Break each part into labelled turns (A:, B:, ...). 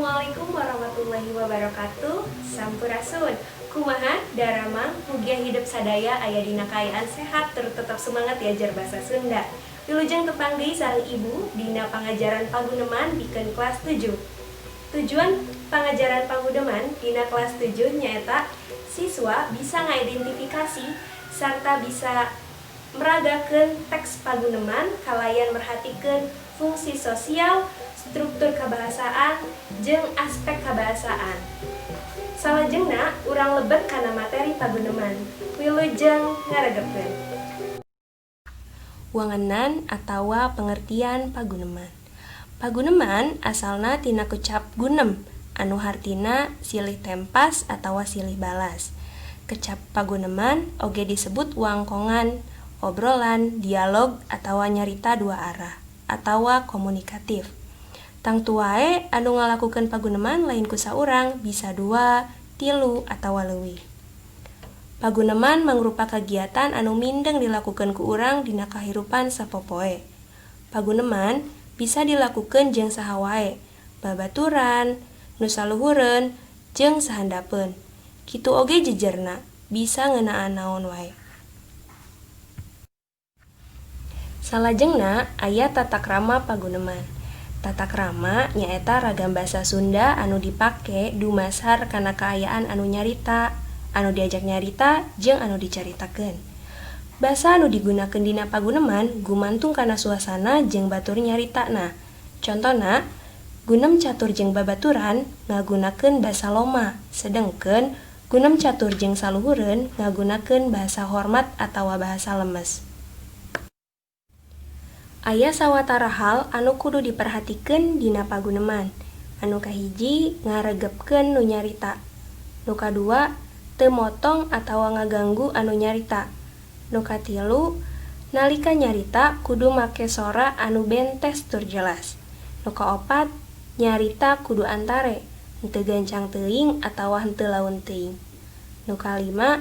A: Assalamualaikum warahmatullahi wabarakatuh. Sampurasun. Kumaha daramang mugia hidup sadaya aya dina kaayaan sehat tur tetap semangat diajar bahasa Sunda. Wilujeng tepanggeui sareng ibu dina pangajaran paguneman pikeun kelas 7. Tujuan pangajaran paguneman dina kelas 7 nyaeta siswa bisa ngaidentifikasi sarta bisa meragakeun teks paguneman kalayan merhatikeun fungsi sosial, struktur kabahasaan, jeung aspek kabahasaan. Salajengna urang lebet kana materi paguneman. Wilujeng ngaregepkeun. Wangenan atawa pengertian paguneman. Paguneman asalna tina kecap gunem, anu hartina silih tempas atawa silih balas. Kecap paguneman oge disebut wangkongan, obrolan, dialog atawa nyarita dua arah atawa komunikatif. Tangtu wae anu ngalakukeun paguneman lain ku saurang, bisa 2, 3 atawa leuwih. Paguneman mangrupa kagiatan anu mindeng dilakukeun ku urang dina kahirupan sapopoe. Paguneman bisa dilakukeun jeung saha wae, babaturan, nu saluhureun, jeung sahandapeun. Kitu oge jejerna, bisa ngeunaan naon wae. Salajengna aya tata krama paguneman. Tata krama nyaeta ragam basa Sunda anu dipake dumasar kana kaayaan anu nyarita, anu diajak nyarita, jeung anu dicaritakeun. Basa anu digunakeun dina paguneman gumantung kana suasana jeung batur nyaritana. Contona, gunem catur jeung babaturan ngagunakeun basa loma, sedengkeun gunem catur jeung saluhureun ngagunakeun bahasa hormat atawa bahasa lemes. Aya sawatara hal anu kudu diperhatikeun dina paguneman. Anu kahiji ngaregepkeun nu nyarita. Nu kadua teu motong atawa ngaganggu anu nyarita. Nu katilu nalika nyarita kudu make sora anu bentes tur jelas. Nu kaopat nyarita kudu antare, henteu gancang teuing atawa henteu laun teuing. Nu kalima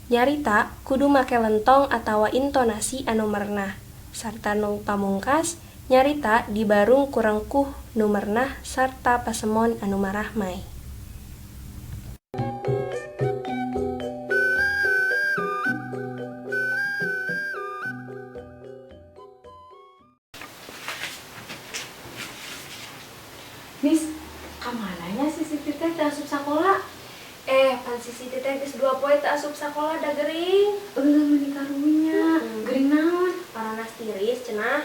A: nyarita kudu make lentong atawa intonasi anu merenah. Sarta nu pamungkas nyarita dibarung ku rengkuh nu merenah sarta pasemon anu marahmai.
B: Miss, kamananya si Siti teh asup sakola?
A: Pan si Siti teh geus 2 poe teu asup sakola da geuring.
B: Ulah menikarunya, geuring naon?
A: Paranas tiris cenah.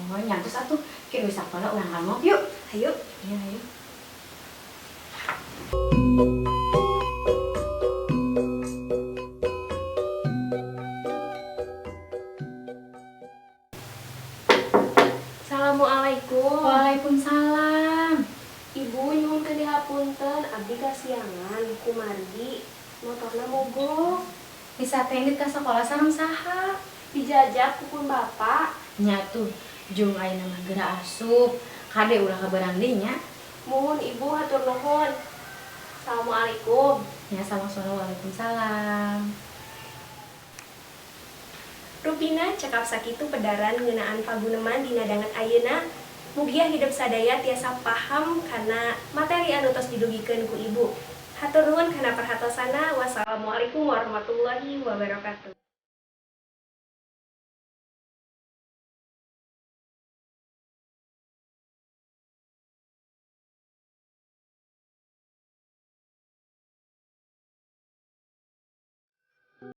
B: Oh, nyantos atuh, kieu sakola urang ngamok yuk.
A: Hayu.
B: Iya, ayo.
A: Assalamualaikum.
B: Waalaikumsalam.
A: Ibu nyuhunkeun dihapunten, abdi kasiangan kumargi. Motorna mogok.
B: Bisa tendit ka sekolah sareng saha?
A: Dijajak ku pun bapak.
B: Nya tuh, jeung ayeuna mah geura asup. Kade ulah kabarang deui nya.
A: Muhun ibu hatur nuhun. Assalamualaikum.
B: Ya, sama-sama. Waalaikumsalam.
A: Rupina cekap sakitu pedaran ngeunaan paguneman dina dangan ayeuna. Mugia hidup sadaya tiasa paham kana materi anu tos didugikeun ku ibu. Hatur nuhun kana perhatosana. Wassalamualaikum warahmatullahi wabarakatuh.